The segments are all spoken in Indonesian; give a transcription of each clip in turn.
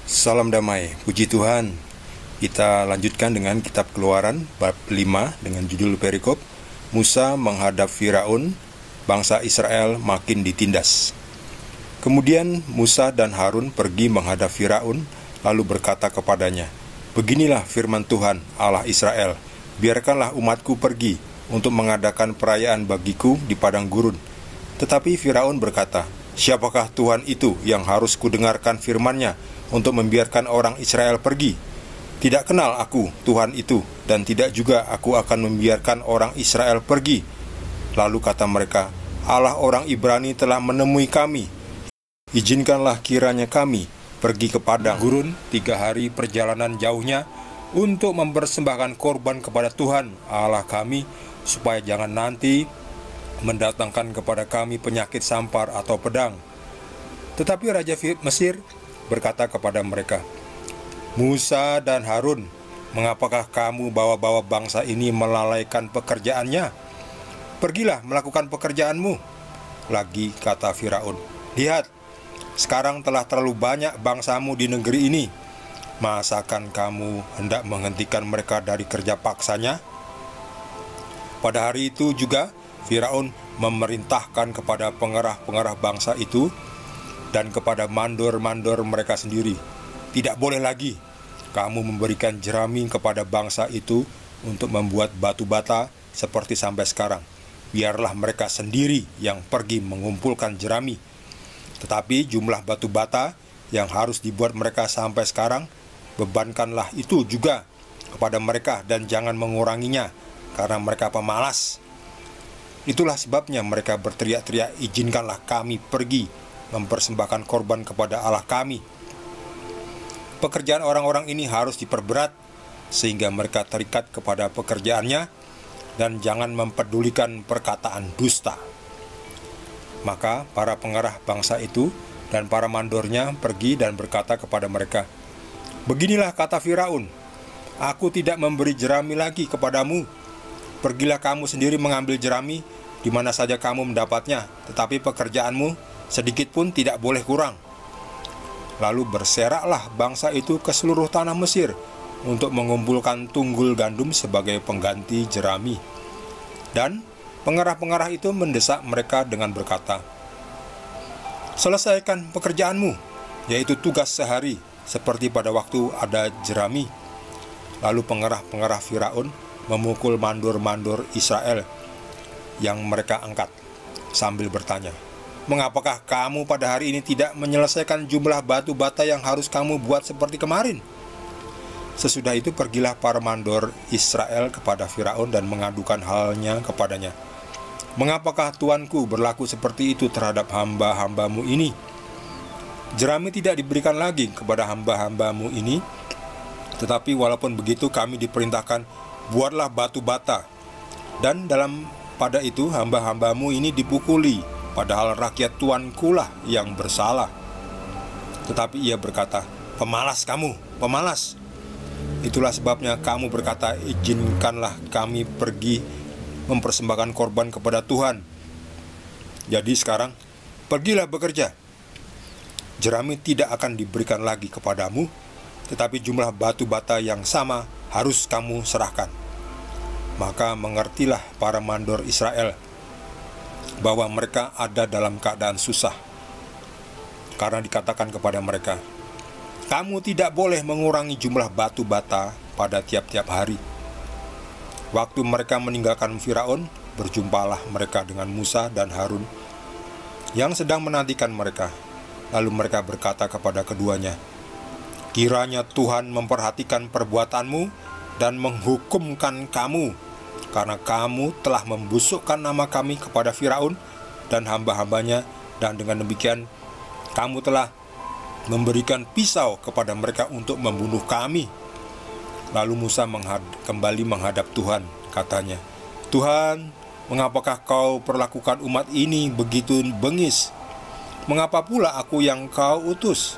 Salam damai, puji Tuhan. Kita lanjutkan dengan kitab Keluaran bab 5 dengan judul perikop Musa menghadap Firaun, bangsa Israel makin ditindas. Kemudian Musa dan Harun pergi menghadap Firaun, lalu berkata kepadanya, "Beginilah firman Tuhan Allah Israel, biarkanlah umatku pergi untuk mengadakan perayaan bagiku di padang gurun." Tetapi Firaun berkata, "Siapakah Tuhan itu yang harus kudengarkan firman-Nya untuk membiarkan orang Israel pergi? Tidak kenal aku Tuhan itu, dan tidak juga aku akan membiarkan orang Israel pergi." Lalu kata mereka, "Allah orang Ibrani telah menemui kami. Izinkanlah kiranya kami pergi ke padang gurun 3 hari perjalanan jauhnya untuk mempersembahkan korban kepada Tuhan Allah kami, supaya jangan nanti mendatangkan kepada kami penyakit sampar atau pedang." Tetapi Raja Mesir berkata kepada mereka, "Musa dan Harun, mengapakah kamu bawa-bawa bangsa ini melalaikan pekerjaannya? Pergilah melakukan pekerjaanmu." Lagi kata Firaun, "Lihat, sekarang telah terlalu banyak bangsamu di negeri ini. Masakan kamu hendak menghentikan mereka dari kerja paksanya?" Pada hari itu juga Firaun memerintahkan kepada pengarah-pengarah bangsa itu dan kepada mandor-mandor mereka sendiri, "Tidak boleh lagi kamu memberikan jerami kepada bangsa itu untuk membuat batu bata seperti sampai sekarang. Biarlah mereka sendiri yang pergi mengumpulkan jerami. Tetapi jumlah batu bata yang harus dibuat mereka sampai sekarang, bebankanlah itu juga kepada mereka dan jangan menguranginya, karena mereka pemalas." Itulah sebabnya mereka berteriak-teriak, "Izinkanlah kami pergi mempersembahkan korban kepada Allah kami." Pekerjaan orang-orang ini harus diperberat, sehingga mereka terikat kepada pekerjaannya dan jangan mempedulikan perkataan dusta. Maka para pengarah bangsa itu dan para mandornya pergi dan berkata kepada mereka, "Beginilah kata Firaun, aku tidak memberi jerami lagi kepadamu. Pergilah kamu sendiri mengambil jerami di mana saja kamu mendapatnya, tetapi pekerjaanmu sedikit pun tidak boleh kurang." Lalu berseraklah bangsa itu ke seluruh tanah Mesir untuk mengumpulkan tunggul gandum sebagai pengganti jerami. Dan pengarah-pengarah itu mendesak mereka dengan berkata, "Selesaikan pekerjaanmu, yaitu tugas sehari, seperti pada waktu ada jerami." Lalu pengarah-pengarah Firaun memukul mandor-mandor Israel yang mereka angkat, sambil bertanya, "Mengapakah kamu pada hari ini tidak menyelesaikan jumlah batu bata yang harus kamu buat seperti kemarin?" Sesudah itu pergilah para mandor Israel kepada Firaun dan mengadukan halnya kepadanya, "Mengapakah tuanku berlaku seperti itu terhadap hamba-hambamu ini? Jerami tidak diberikan lagi kepada hamba-hambamu ini, tetapi walaupun begitu kami diperintahkan, buatlah batu bata. Dan pada itu hamba-hambamu ini dipukuli, padahal rakyat tuankulah yang bersalah." Tetapi ia berkata, "Pemalas kamu, pemalas. Itulah sebabnya kamu berkata, izinkanlah kami pergi mempersembahkan korban kepada Tuhan. Jadi sekarang, pergilah bekerja. Jerami tidak akan diberikan lagi kepadamu, tetapi jumlah batu bata yang sama harus kamu serahkan." Maka mengertilah para mandor Israel bahwa mereka ada dalam keadaan susah, karena dikatakan kepada mereka, "Kamu tidak boleh mengurangi jumlah batu bata pada tiap-tiap hari." Waktu mereka meninggalkan Firaun, berjumpalah mereka dengan Musa dan Harun yang sedang menantikan mereka. Lalu mereka berkata kepada keduanya, "Kiranya Tuhan memperhatikan perbuatanmu dan menghukumkan kamu, karena kamu telah membusukkan nama kami kepada Firaun dan hamba-hambanya, dan dengan demikian kamu telah memberikan pisau kepada mereka untuk membunuh kami." Lalu Musa kembali menghadap Tuhan, katanya, "Tuhan, mengapakah kau perlakukan umat ini begitu bengis? Mengapa pula aku yang kau utus?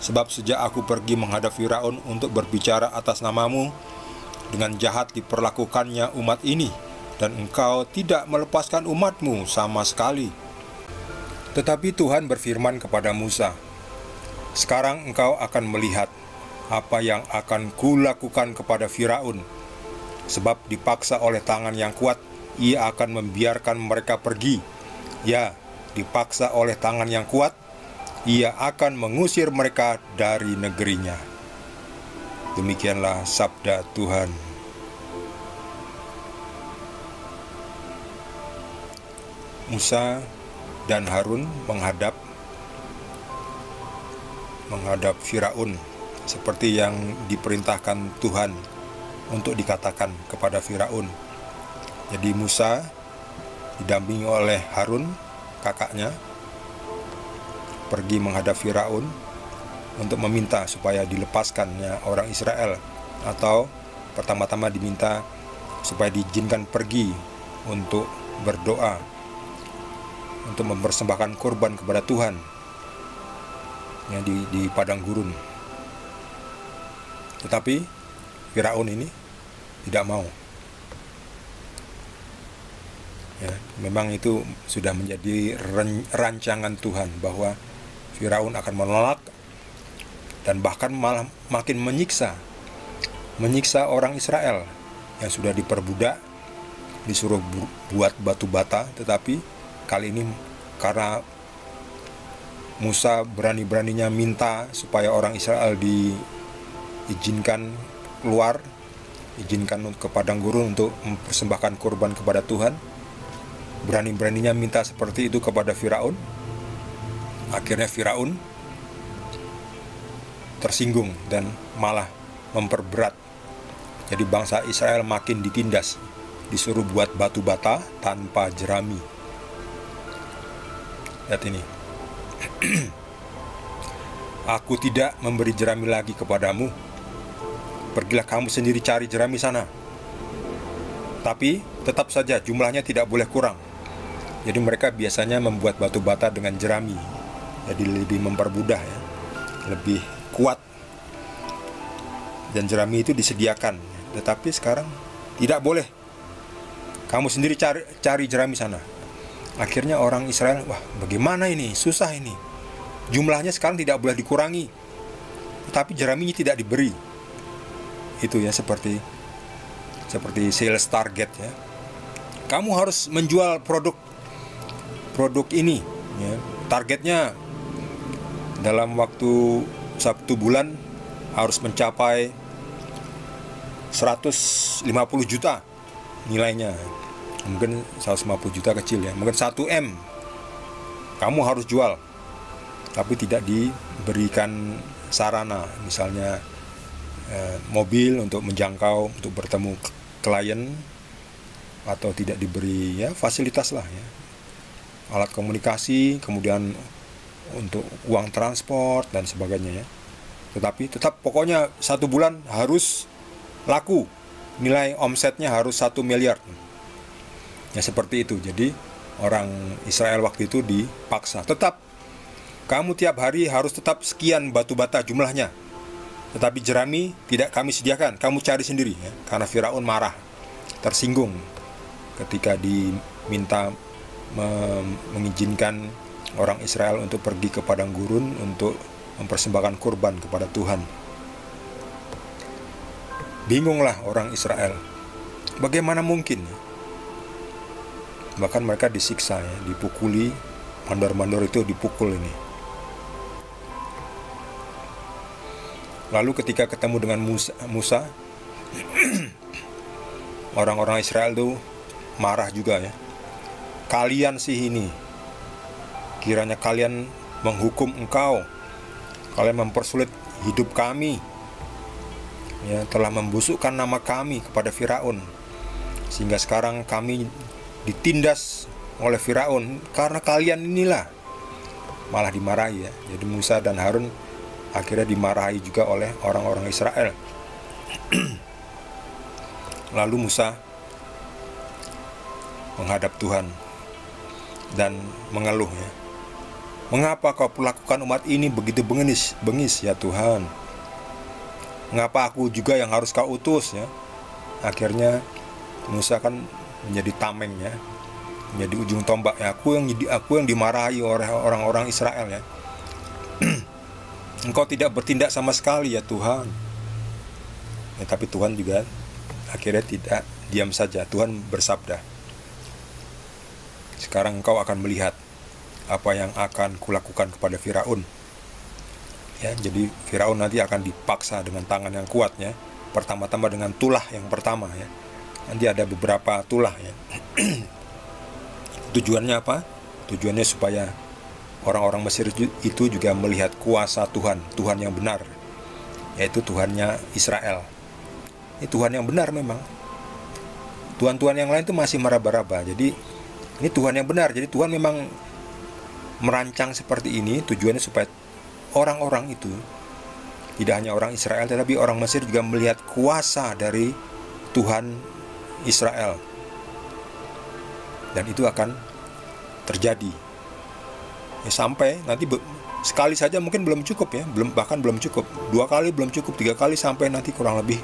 Sebab sejak aku pergi menghadap Firaun untuk berbicara atas namamu, dengan jahat diperlakukannya umat ini, dan engkau tidak melepaskan umatmu sama sekali." Tetapi Tuhan berfirman kepada Musa, Sekarang engkau akan melihat apa yang akan kulakukan kepada Firaun. Sebab dipaksa oleh tangan yang kuat, ia akan membiarkan mereka pergi. Ya, dipaksa oleh tangan yang kuat, ia akan mengusir mereka dari negerinya. Demikianlah sabda Tuhan. Musa dan Harun menghadap Firaun seperti yang diperintahkan Tuhan untuk dikatakan kepada Firaun. Jadi Musa didampingi oleh Harun, kakaknya, pergi menghadap Firaun untuk meminta supaya dilepaskannya orang Israel, atau pertama-tama diminta supaya diizinkan pergi untuk berdoa, untuk mempersembahkan korban kepada Tuhan ya, di padang gurun. Tetapi Firaun ini tidak mau. Ya, memang itu sudah menjadi rancangan Tuhan bahwa Firaun akan menolak dan bahkan malah makin menyiksa orang Israel yang sudah diperbudak, disuruh buat batu bata. Tetapi kali ini karena Musa berani-beraninya minta supaya orang Israel diizinkan keluar, izinkan ke padang gurun untuk mempersembahkan korban kepada Tuhan, berani-beraninya minta seperti itu kepada Firaun. Akhirnya Firaun tersinggung dan malah memperberat. Jadi bangsa Israel makin ditindas, disuruh buat batu bata tanpa jerami. Lihat ini. Aku tidak memberi jerami lagi kepadamu. Pergilah kamu sendiri cari jerami sana. Tapi tetap saja jumlahnya tidak boleh kurang. Jadi mereka biasanya membuat batu bata dengan jerami. Jadi lebih mempermudah ya, lebih kuat. Dan jerami itu disediakan. Tetapi sekarang tidak boleh. Kamu sendiri cari jerami sana. Akhirnya orang Israel, wah bagaimana ini, susah ini. Jumlahnya sekarang tidak boleh dikurangi, tetapi jeraminya tidak diberi. Itu ya, seperti sales target ya. Kamu harus menjual produk ini ya. Targetnya dalam waktu 1 bulan harus mencapai 150 juta nilainya. Mungkin 150 juta kecil ya, mungkin 1 M kamu harus jual. Tapi tidak diberikan sarana, misalnya mobil untuk menjangkau, untuk bertemu klien, atau tidak diberi ya fasilitas lah ya, alat komunikasi, kemudian untuk uang transport dan sebagainya ya. Tetapi tetap pokoknya 1 bulan harus laku, nilai omsetnya harus 1 miliar ya, seperti itu. Jadi orang Israel waktu itu dipaksa, tetap kamu tiap hari harus tetap sekian batu bata jumlahnya, tetapi jerami tidak kami sediakan, kamu cari sendiri ya. Karena Firaun marah, tersinggung ketika diminta mengizinkan orang Israel untuk pergi ke padang gurun untuk mempersembahkan kurban kepada Tuhan. Bingunglah orang Israel, bagaimana mungkin? Bahkan mereka disiksa ya, dipukuli, mandor-mandor itu dipukul ini. Lalu ketika ketemu dengan Musa, orang-orang Israel itu marah juga ya. Kalian sih ini, kiranya kalian menghukum engkau, kalian mempersulit hidup kami ya, telah membusukkan nama kami kepada Firaun, sehingga sekarang kami ditindas oleh Firaun karena kalian inilah. Malah dimarahi ya. Jadi Musa dan Harun akhirnya dimarahi juga oleh orang-orang Israel. Lalu Musa menghadap Tuhan dan mengeluh ya. Mengapa kau perlakukan umat ini begitu bengis ya Tuhan? Mengapa aku juga yang harus kau utus ya? Akhirnya Musa kan menjadi tameng ya, menjadi ujung tombak ya. Aku yang dimarahi oleh orang-orang Israel ya. Engkau tidak bertindak sama sekali ya Tuhan. Ya, tapi Tuhan juga akhirnya tidak diam saja. Tuhan bersabda, sekarang engkau akan melihat apa yang akan kulakukan kepada Firaun. Ya, jadi Firaun nanti akan dipaksa dengan tangan yang kuatnya. Pertama-tama dengan tulah yang pertama ya. Nanti ada beberapa tulah ya. Tujuannya apa? Tujuannya supaya orang-orang Mesir itu juga melihat kuasa Tuhan, Tuhan yang benar, yaitu Tuhannya Israel. Ini Tuhan yang benar memang. Tuhan-Tuhan yang lain itu masih meraba-raba. Jadi ini Tuhan yang benar. Jadi Tuhan memang merancang seperti ini tujuannya supaya orang-orang itu, tidak hanya orang Israel, tetapi orang Mesir juga melihat kuasa dari Tuhan Israel. Dan itu akan terjadi ya, sampai nanti sekali saja mungkin belum cukup ya, bahkan belum cukup, 2 kali belum cukup, 3 kali, sampai nanti kurang lebih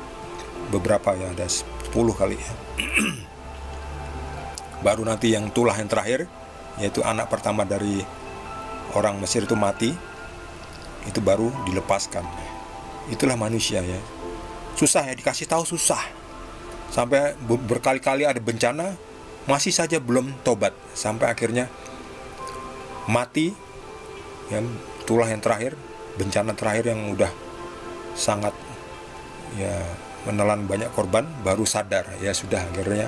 beberapa ya, ada 10 kali ya. Baru nanti yang tulah yang terakhir, yaitu anak pertama dari orang Mesir itu mati, itu baru dilepaskan. Itulah manusia ya, susah ya, dikasih tahu susah, sampai berkali-kali ada bencana masih saja belum tobat, sampai akhirnya mati ya, tulah yang terakhir, bencana terakhir yang udah sangat ya menelan banyak korban, baru sadar ya, sudah akhirnya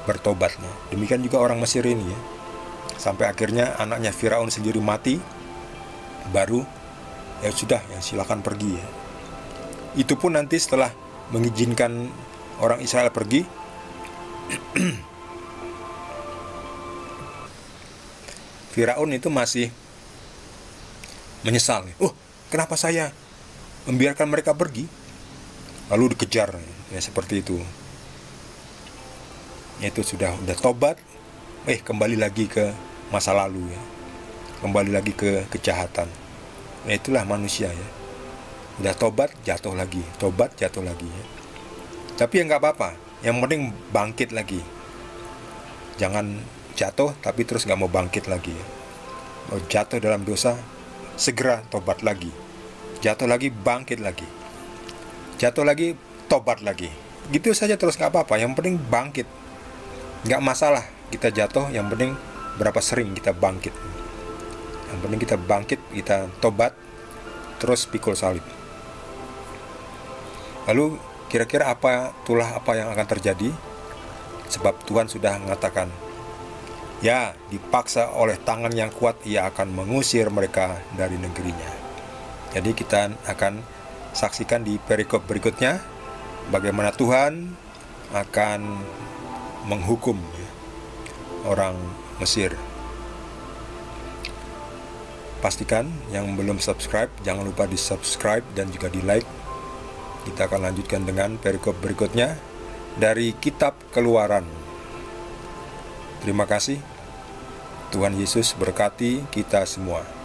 bertobatnya. Demikian juga orang Mesir ini ya, sampai akhirnya anaknya Firaun sendiri mati, baru ya sudah ya, silakan pergi ya. Itu pun nanti setelah mengizinkan orang Israel pergi, Firaun itu masih menyesal. Oh, kenapa saya membiarkan mereka pergi? Lalu dikejar ya, seperti itu. Itu sudah tobat, kembali lagi ke masa lalu ya, kembali lagi ke kejahatan. Nah, itulah manusia ya. Udah tobat, jatuh lagi, tobat, jatuh lagi ya. Tapi ya nggak apa-apa, yang penting bangkit lagi. Jangan jatuh tapi terus nggak mau bangkit lagi ya. Mau jatuh dalam dosa, segera tobat lagi. Jatuh lagi, bangkit lagi. Jatuh lagi, tobat lagi. Gitu saja terus, nggak apa-apa, yang penting bangkit. Nggak masalah kita jatuh, yang penting berapa sering kita bangkit. Yang penting kita bangkit, kita tobat, terus pikul salib. Lalu kira-kira tulah apa yang akan terjadi? Sebab Tuhan sudah mengatakan, ya, dipaksa oleh tangan yang kuat, ia akan mengusir mereka dari negerinya. Jadi kita akan saksikan di perikop berikutnya bagaimana Tuhan akan menghukum orang Mesir. Pastikan yang belum subscribe, jangan lupa di subscribe dan juga di like. Kita akan lanjutkan dengan perikop berikutnya dari Kitab Keluaran. Terima kasih. Tuhan Yesus berkati kita semua.